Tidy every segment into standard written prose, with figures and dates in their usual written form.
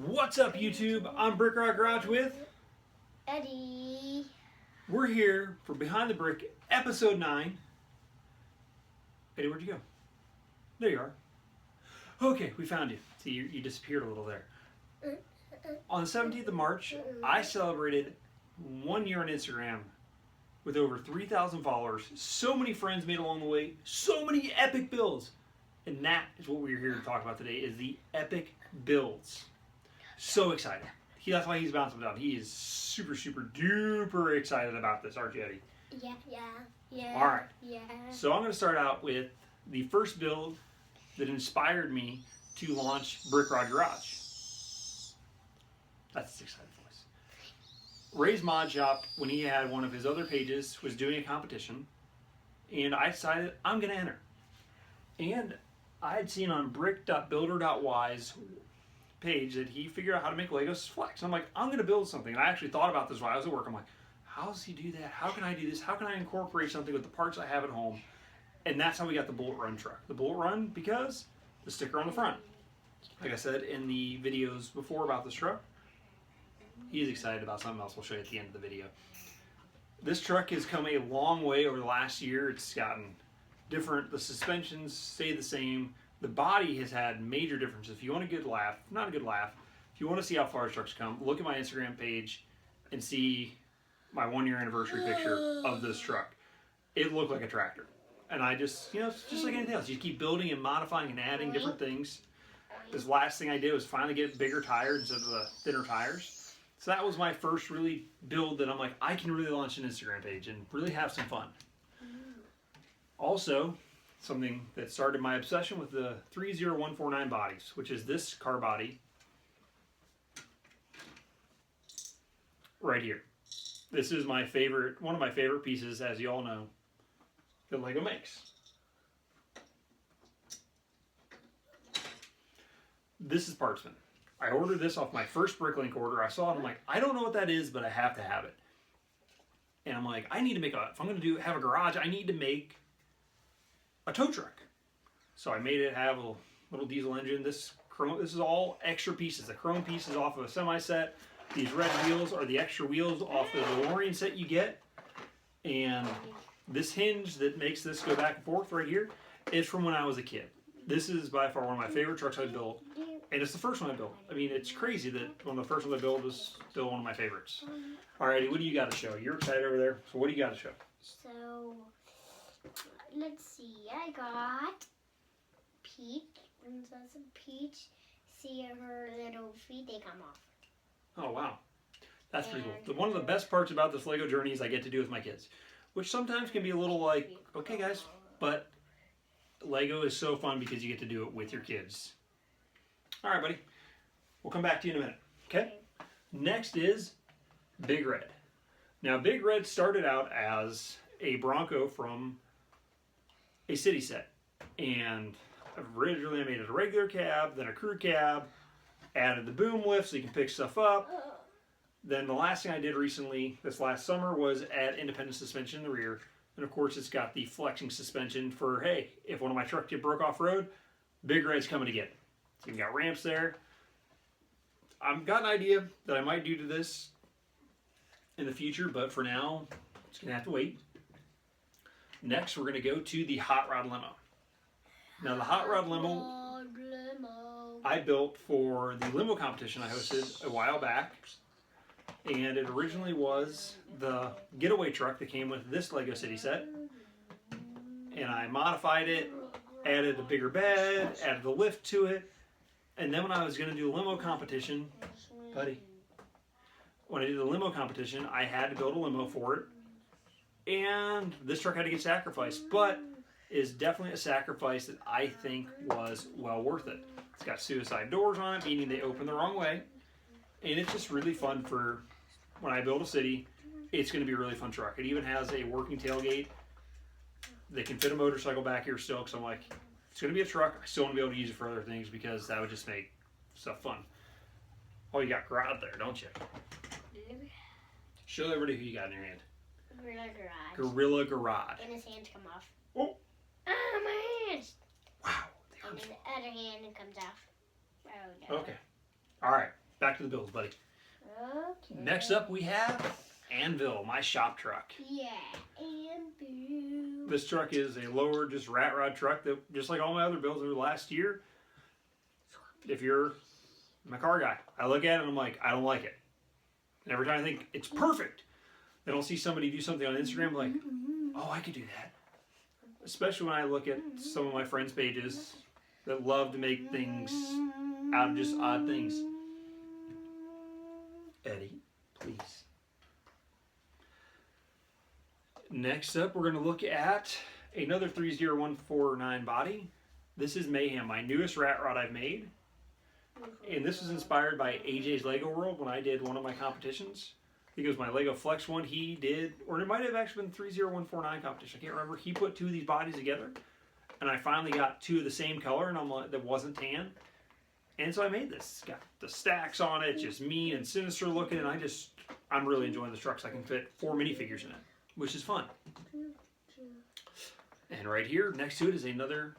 What's up, YouTube? I'm Brickrod Garage with Eddie. We're here for Behind the Brick, episode 9. Eddie, where'd you go? There you are. Okay, we found you. See, you disappeared a little there. On the 17th of March, I celebrated 1 year on Instagram with over 3,000 followers. So many friends made along the way. So many epic builds. And that is what we're here to talk about today, is the epic builds. So excited. That's why he's bouncing down. He is super, super duper excited about this, aren't you, Eddie? Yeah. All right. Yeah. So I'm going to start out with the first build that inspired me to launch Brickrod Garage. That's the excited voice. Ray's Mod Shop, when he had one of his other pages, was doing a competition, and I decided I'm going to enter. And I had seen on brick.builder.y's page that he figured out how to make Legos flex. I'm like, I'm going to build something. And I actually thought about this while I was at work. I'm like, how does he do that? How can I do this? How can I incorporate something with the parts I have at home? And that's how we got the Bullet Run truck. The Bullet Run because the sticker on the front. Like I said in the videos before about this truck, he's excited about something else we'll show you at the end of the video. This truck has come a long way over the last year. It's gotten different. The suspensions stay the same. The body has had major differences. If you want a good laugh, not a good laugh, if you want to see how far trucks come, look at my Instagram page and see my 1 year anniversary picture of this truck. It looked like a tractor. And I just, it's just like anything else. You keep building and modifying and adding different things. This last thing I did was finally get bigger tires instead of the thinner tires. So that was my first really build that I'm like, I can really launch an Instagram page and really have some fun. Also, something that started my obsession with the 30149 bodies, which is this car body right here. This is my favorite, one of my favorite pieces, as you all know, that Lego makes. This is Partsman. I ordered this off my first Bricklink order. I saw it, I'm like, I don't know what that is, but I have to have it. And I'm like, I need to make if I'm going to have a garage, I need to make a tow truck. So I made it have a little diesel engine. This is all extra pieces. The chrome pieces off of a semi set. These red wheels are the extra wheels off the DeLorean set you get. And this hinge that makes this go back and forth right here is from when I was a kid. This is by far one of my favorite trucks I built. And it's the first one I built. I mean, it's crazy that one of the first ones I built was still one of my favorites. Alrighty, what do you got to show? You're excited over there. So what do you got to show? So, let's see. I got Peach. And that's a Peach. See her little feet, they come off. Oh, wow. That's pretty cool. One of the best parts about this Lego journey is I get to do it with my kids. Which sometimes can be a little like, okay guys, but Lego is so fun because you get to do it with your kids. Alright, buddy. We'll come back to you in a minute. Okay? Next is Big Red. Now, Big Red started out as a Bronco from a city set. And originally I made it a regular cab, then a crew cab, added the boom lift so you can pick stuff up. Then the last thing I did recently, this last summer, was add independent suspension in the rear. And of course it's got the flexing suspension for, hey, if one of my trucks get broke off road, Big Red's coming to get it. So you've got ramps there. I've got an idea that I might do to this in the future, but for now, it's going to have to wait. Next, we're going to go to the Hot Rod Limo. Now, the Hot Rod Limo I built for the limo competition I hosted a while back. And it originally was the getaway truck that came with this Lego City set. And I modified it, added a bigger bed, added the lift to it. And then when I was going to do a limo competition, buddy, when I did the limo competition, I had to build a limo for it. And this truck had to get sacrificed, but is definitely a sacrifice that I think was well worth it. It's got suicide doors on it, meaning they open the wrong way. And it's just really fun for when I build a city. It's going to be a really fun truck. It even has a working tailgate. They can fit a motorcycle back here still, because I'm like, it's going to be a truck. I still want to be able to use it for other things because that would just make stuff fun. Oh, you got Grod there, don't you? Show everybody who you got in your hand. Gorilla Garage. Gorilla Garage. And his hands come off. Oh! Ah, my hands! Wow. And then the other hand comes off. Oh, no. Okay. All right. back to the builds, buddy. Okay. Next up, we have Anvil, my shop truck. Yeah, Anvil. This truck is a lower, just rat rod truck that, just like all my other builds over the last year. If you're my car guy, I look at it and I'm like, I don't like it. And every time I think it's perfect, then I'll see somebody do something on Instagram like, oh, I could do that. Especially when I look at some of my friends' pages that love to make things out of just odd things. Eddie, please. Next up, we're going to look at another 30149 body. This is Mayhem, my newest rat rod I've made. And this was inspired by AJ's Lego World when I did one of my competitions. I think it was my Lego Flex one he did, or it might have actually been 30149 competition. I can't remember. He put two of these bodies together, and I finally got two of the same color, and I'm like, that wasn't tan. And so I made this. It's got the stacks on it, just mean and sinister looking, and I'm really enjoying this truck. So I can fit 4 minifigures in it, which is fun. And right here, next to it is another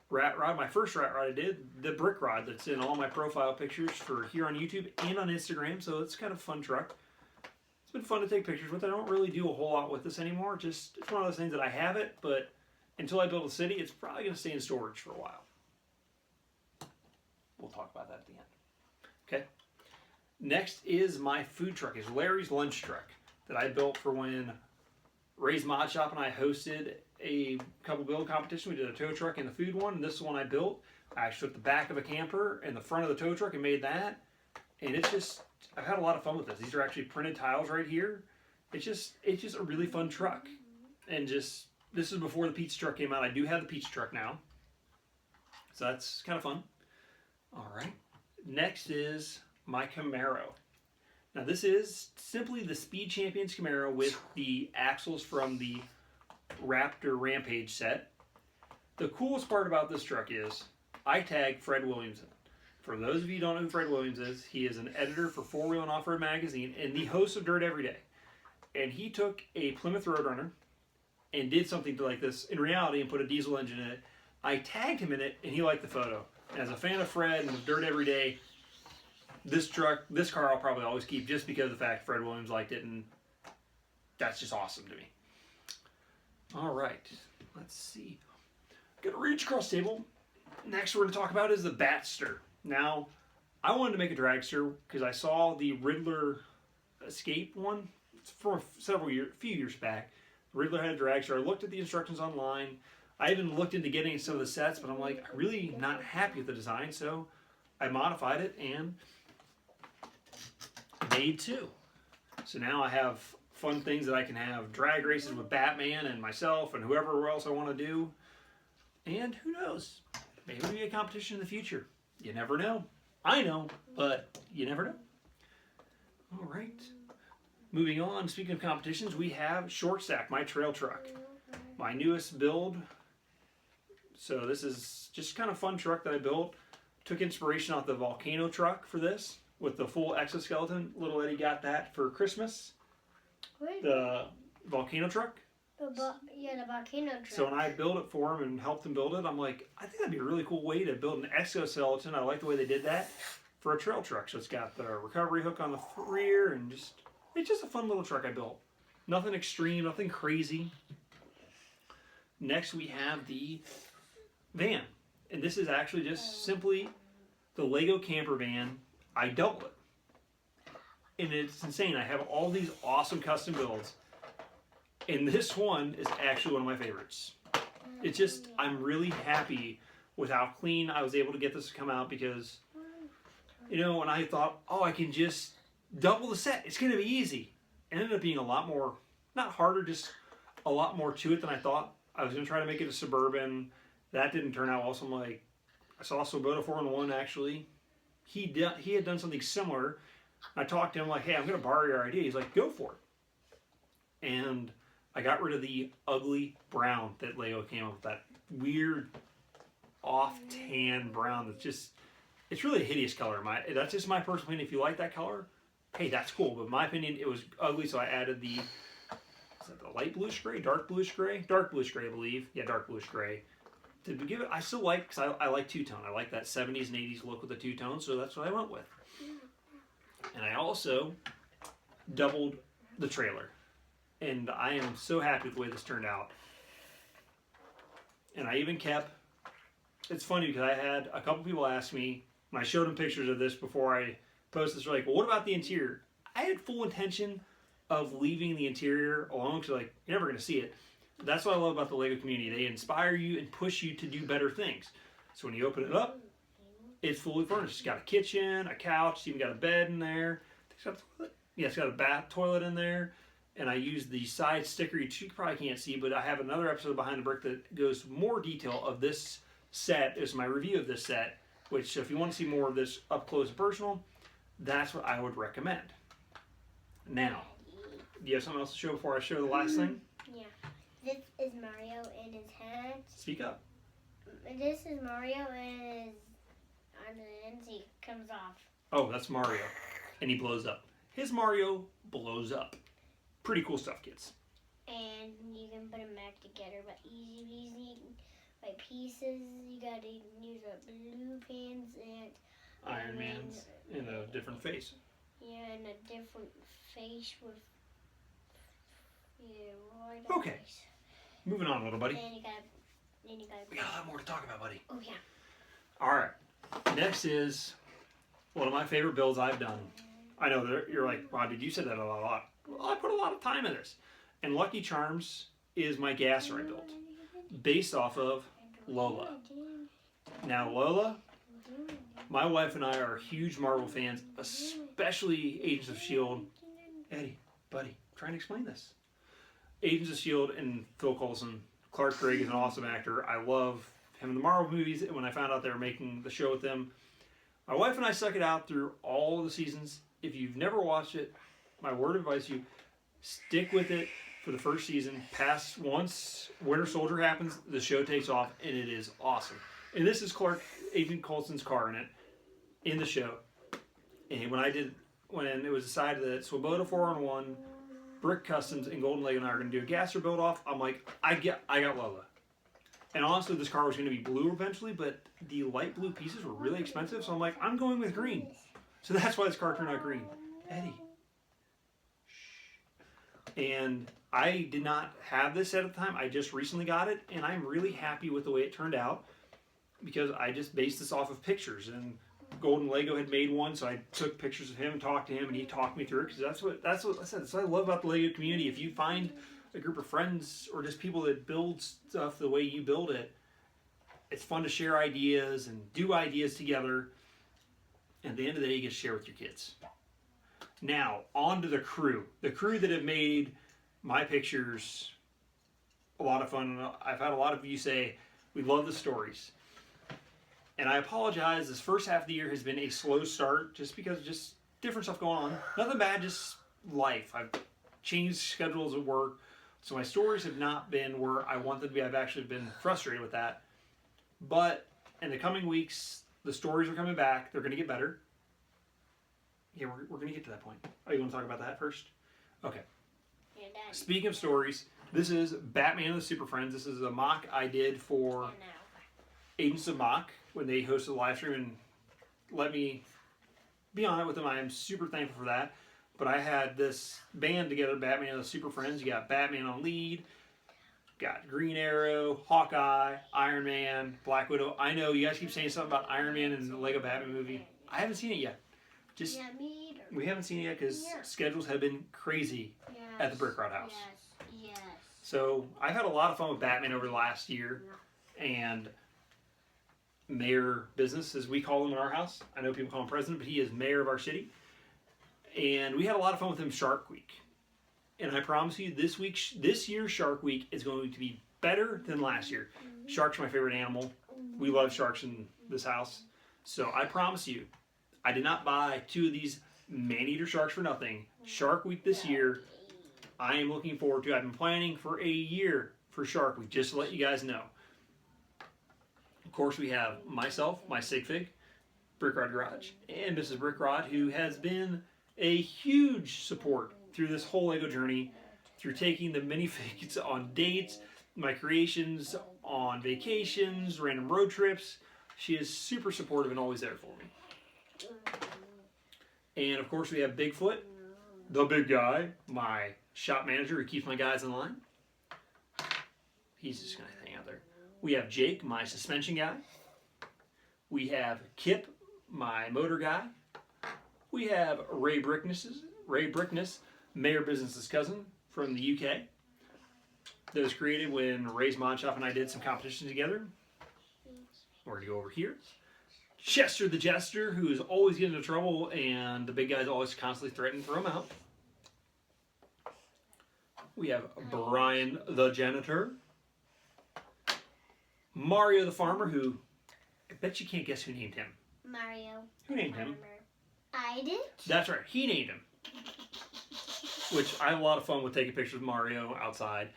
rat rod. My first rat rod I did, the Brickrod, that's in all my profile pictures for here on YouTube and on Instagram. So it's kind of a fun truck. It's been fun to take pictures with. I don't really do a whole lot with this anymore. Just, it's one of those things that I have it, but until I build a city, it's probably going to stay in storage for a while. We'll talk about that at the end. Okay. Next is my food truck. It's Larry's lunch truck that I built for when Ray's Mod Shop and I hosted a couple build competition. We did a tow truck and the food one, and this is one I built. I actually took the back of a camper and the front of the tow truck and made that. And it's just, I've had a lot of fun with this. These are actually printed tiles right here. It's just a really fun truck. And just, this is before the pizza truck came out. I do have the pizza truck now. So that's kind of fun. All right. Next is my Camaro. Now this is simply the Speed Champions Camaro with the axles from the Raptor Rampage set. The coolest part about this truck is I tagged Fred Williams in it. For those of you who don't know who Fred Williams is, he is an editor for 4-Wheel and Off-Road Magazine and the host of Dirt Every Day. And he took a Plymouth Roadrunner and did something like this in reality and put a diesel engine in it. I tagged him in it and he liked the photo. And as a fan of Fred and of Dirt Every Day, this car I'll probably always keep just because of the fact Fred Williams liked it, and that's just awesome to me. All right, let's see. Got a reach across the table. Next we're going to talk about is the Batster. Now, I wanted to make a dragster because I saw the Riddler Escape one from few years back. Riddler had a dragster. I looked at the instructions online. I even looked into getting some of the sets, but I'm like, I'm really not happy with the design, so I modified it and made two. So now I have fun things that I can have drag races with Batman and myself and whoever else I want to do. And who knows? Maybe it'll be a competition in the future. You never know. I know, but you never know. All right. Moving on, speaking of competitions, we have Short Stack, my trail truck. My newest build. So this is just kind of fun truck that I built. Took inspiration off the Volcano truck for this with the full exoskeleton. Little Eddie got that for Christmas. The Volcano truck. Yeah, the Volcano truck. So when I built it for him and helped him build it, I'm like, I think that'd be a really cool way to build an exoskeleton. I like the way they did that for a trail truck. So it's got the recovery hook on the rear and it's just a fun little truck I built. Nothing extreme, nothing crazy. Next we have the van. And this is actually just simply the Lego camper van. I double it. And it's insane. I have all these awesome custom builds. And this one is actually one of my favorites. It's just, I'm really happy with how clean I was able to get this to come out because, you know, when I thought, oh, I can just double the set. It's going to be easy. It ended up being a lot more, not harder, just a lot more to it than I thought. I was going to try to make it a Suburban. That didn't turn out well. So I'm like, I saw Swoboda 4-in-1 actually. He had done something similar. I talked to him like, hey, I'm going to borrow your idea. He's like, go for it. And I got rid of the ugly brown that Lego came up with. That weird off tan brown that's just, it's really a hideous color. That's just my personal opinion. If you like that color, hey, that's cool. But in my opinion, it was ugly, so I added the, is that the light bluish gray? Dark bluish gray? Dark bluish gray, I believe. Yeah, dark bluish gray. To give it, I still like, because I like two-tone. I like that 70s and 80s look with the two-tone, so that's what I went with. And I also doubled the trailer. And I am so happy with the way this turned out. And I even kept, it's funny because I had a couple people ask me, when I showed them pictures of this before I posted this, they're like, well, what about the interior? I had full intention of leaving the interior alone because like, you're never going to see it. That's what I love about the LEGO community. They inspire you and push you to do better things. So when you open it up, it's fully furnished. It's got a kitchen, a couch, it's even got a bed in there. It's got a toilet. Yeah, it's got a bath toilet in there. And I used the side sticker, which you probably can't see, but I have another episode behind the brick that goes more detail of this set. It's my review of this set, which if you want to see more of this up close and personal, that's what I would recommend. Now, do you have something else to show before I show the last thing? Yeah. This is Mario in his hat. Speak up. This is Mario and his and he comes off. Oh, that's Mario. And he blows up. His Mario blows up. Pretty cool stuff, kids. And you can put them back together, but easy by pieces. You gotta use a blue pants and Iron Man's in a different face. Yeah, and a different face with Okay. Face. Moving on, little buddy. And you got. We got a lot more to talk about, buddy. Oh yeah. All right. Next is one of my favorite builds I've done. I know you're like, Rod, did you say that a lot? Well, I put a lot of time in this. And Lucky Charms is my gasser I built, based off of Lola. Now, Lola, my wife and I are huge Marvel fans, especially Agents of S.H.I.E.L.D. Eddie, buddy, trying to explain this. Agents of S.H.I.E.L.D. and Phil Coulson. Clark Gregg is an awesome actor. I love him in the Marvel movies. When I found out they were making the show with them, my wife and I stuck it out through all the seasons. If you've never watched it, my word of advice to you, stick with it for the first season. Past once Winter Soldier happens, the show takes off, and it is awesome. And this is Agent Coulson's car in the show. And when it was decided that Swoboda 4-on-1, Brick Customs, and Golden Lego and I are going to do a gasser build off, I'm like, I got Lola. And honestly, this car was going to be blue eventually, but the light blue pieces were really expensive, so I'm like, I'm going with green. So that's why this car turned out green. Eddie. Shh. And I did not have this set at the time. I just recently got it, and I'm really happy with the way it turned out because I just based this off of pictures. And Golden Lego had made one, so I took pictures of him and talked to him, and he talked me through it because that's what I said. That's what I love about the Lego community. If you find a group of friends or just people that build stuff the way you build it, it's fun to share ideas and do ideas together. And at the end of the day, you get to share with your kids. Now, on to the crew. The crew that have made my pictures a lot of fun. I've had a lot of you say, we love the stories. And I apologize, this first half of the year has been a slow start just because of just different stuff going on. Nothing bad, just life. I've changed schedules at work, so my stories have not been where I want them to be. I've actually been frustrated with that. But in the coming weeks, the stories are coming back. They're going to get better. Yeah, we're going to get to that point. Oh, you want to talk about that first? Okay. Speaking of stories, this is Batman and the Super Friends. This is a mock I did for Agents of Mock when they hosted a live stream and let me be on it with them. I am super thankful for that. But I had this band together, Batman and the Super Friends. You got Batman on lead, got Green Arrow, Hawkeye, Iron Man, Black Widow. I know you guys keep saying something about Iron Man in the Lego Batman movie. I haven't seen it yet. Yeah, me either. We haven't seen it yet because schedules have been crazy at the Brickrod house. Yes. So I've had a lot of fun with Batman over the last year. And Mayor Business, as we call him in our house. I know people call him President, but he is Mayor of our city. And we had a lot of fun with him Shark Week. And I promise you, this year's Shark Week is going to be better than last year. Sharks are my favorite animal. We love sharks in this house. So I promise you, I did not buy 2 of these man-eater sharks for nothing. Shark Week this year, I am looking forward to. I've been planning for a year for Shark Week, just to let you guys know. Of course, we have myself, my sig fig, Brickrod Garage, and Mrs. Brickrod, who has been a huge support through this whole Lego journey, through taking the minifigs on dates, my creations on vacations, random road trips. She is super supportive and always there for me. And of course we have Bigfoot, the big guy, my shop manager who keeps my guys in line. He's just going to hang out there. We have Jake, my suspension guy. We have Kip, my motor guy. We have Ray Brickness, Mayor Business's cousin from the UK. That was created when Ray's Mod Shop and I did some competition together. We're going to go over here. Chester the Jester, who is always getting into trouble, and the big guy's always constantly threatening to throw him out. We have Brian the Janitor. Mario the Farmer, who I bet you can't guess who named him. Mario. Who named him? I did. That's right, he named him. Which I had a lot of fun with taking pictures of Mario outside.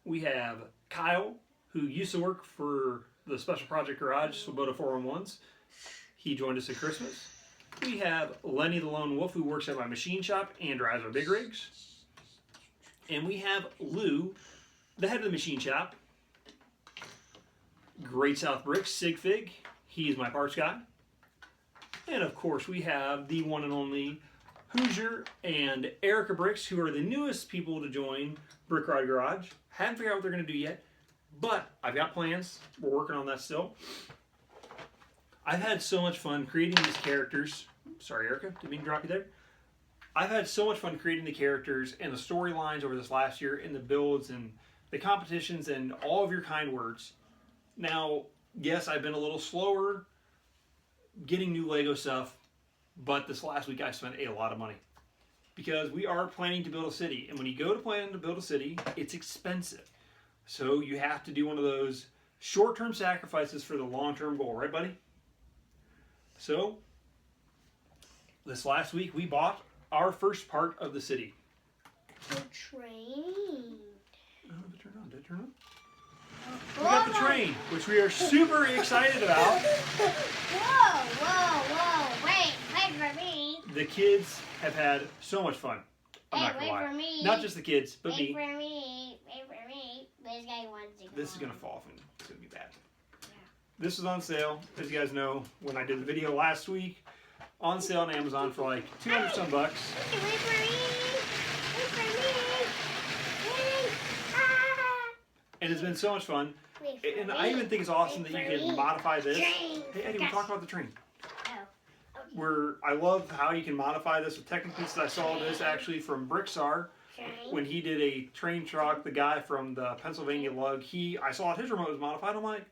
We have Kyle, who used to work for the Special Project Garage, Swoboda 411s. He joined us at Christmas. We have Lenny the Lone Wolf, who works at my machine shop and drives our big rigs. And we have Lou, the head of the machine shop. Great South Bricks, Sig Fig. He's my parts guy. And of course we have the one and only Hoosier and Erica Bricks, who are the newest people to join Brickrod Garage. Haven't figured out what they're going to do yet, but I've got plans. We're working on that still. I've had so much fun creating these characters. Sorry, Erica, didn't mean to drop you there. I've had so much fun creating the characters and the storylines over this last year, and the builds and the competitions and all of your kind words. Now, yes, I've been a little slower getting new Lego stuff, but this last week I spent a lot of money because we are planning to build a city, and when you go to plan to build a city, it's expensive. So you have to do one of those short-term sacrifices for the long-term goal, right, buddy? So this last week we bought our first part of the city. The train. Oh, did it turn on? Did it turn on? We got the train, which we are super excited about. Whoa. Wait for me. The kids have had so much fun. I'm not gonna wait lie. for me. Not just the kids, but me. Wait for me. This guy wants to go. This is gonna fall off and it's gonna be bad. Yeah. This is on sale, as you guys know, when I did the video last week. On sale on Amazon for like 200 some bucks. Wait for me. And it's been so much fun. And me. I even think it's awesome that you can me. modify this. Train. Hey Eddie, we're talking about the train. Oh. Okay. I love how you can modify this with Technic-Pieces. I saw this actually from Bricksar when he did a train truck. The guy from the Pennsylvania Lug, I saw his remote was modified. I'm like,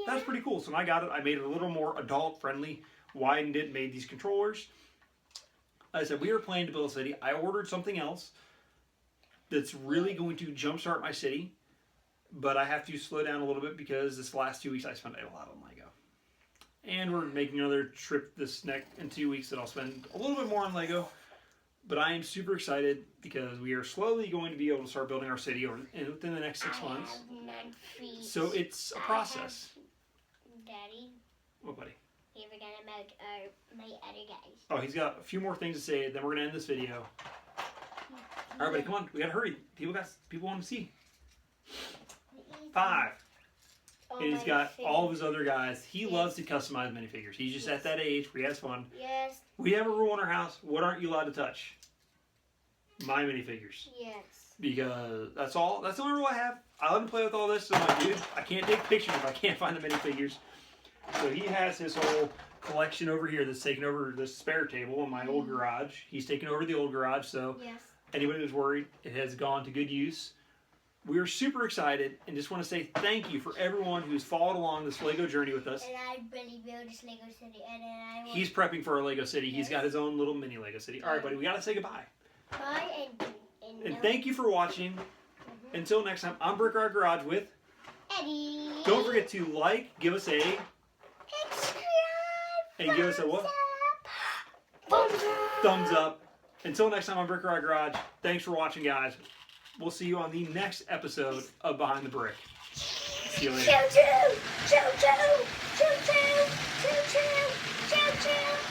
that's pretty cool. So when I got it, I made it a little more adult friendly, widened it, made these controllers. I said, we are planning to build a city. I ordered something else that's really going to jumpstart my city, but I have to slow down a little bit because this last 2 weeks I spent a lot on Lego. And we're making another trip in 2 weeks that I'll spend a little bit more on Lego. But I am super excited because we are slowly going to be able to start building our city within the next 6 months. So it's a process. Daddy, What, buddy? you forgot about my other guys. Oh, he's got a few more things to say, then we're going to end this video. All right, buddy, come on. We got to hurry. People want to see. 5. And he's got all of his other guys. He loves to customize minifigures. He's just at that age where he has fun. Yes. We have a rule in our house. What aren't you allowed to touch? My minifigures. Yes. Because that's the only rule I have. I let him play with all this. So I'm like, dude, I can't take pictures if I can't find the minifigures. So he has his whole collection over here that's taken over the spare table in my old garage. He's taken over the old garage. So anybody who's worried, it has gone to good use. We are super excited and just want to say thank you for everyone who's followed along this Lego journey with us. And I really built this Lego city, and then He's prepping for our Lego city. He's got his own little mini Lego city. All right, buddy, we got to say goodbye. Bye, And thank you for watching. Until next time, I'm Brickrod Garage with Eddie. Don't forget to like, give us a, and give us a what? Thumbs up. Until next time on Brickrod Garage, thanks for watching, guys. We'll see you on the next episode of Behind the Brick. See you later. Choo choo! Choo choo! Choo choo! Choo choo! Choo choo!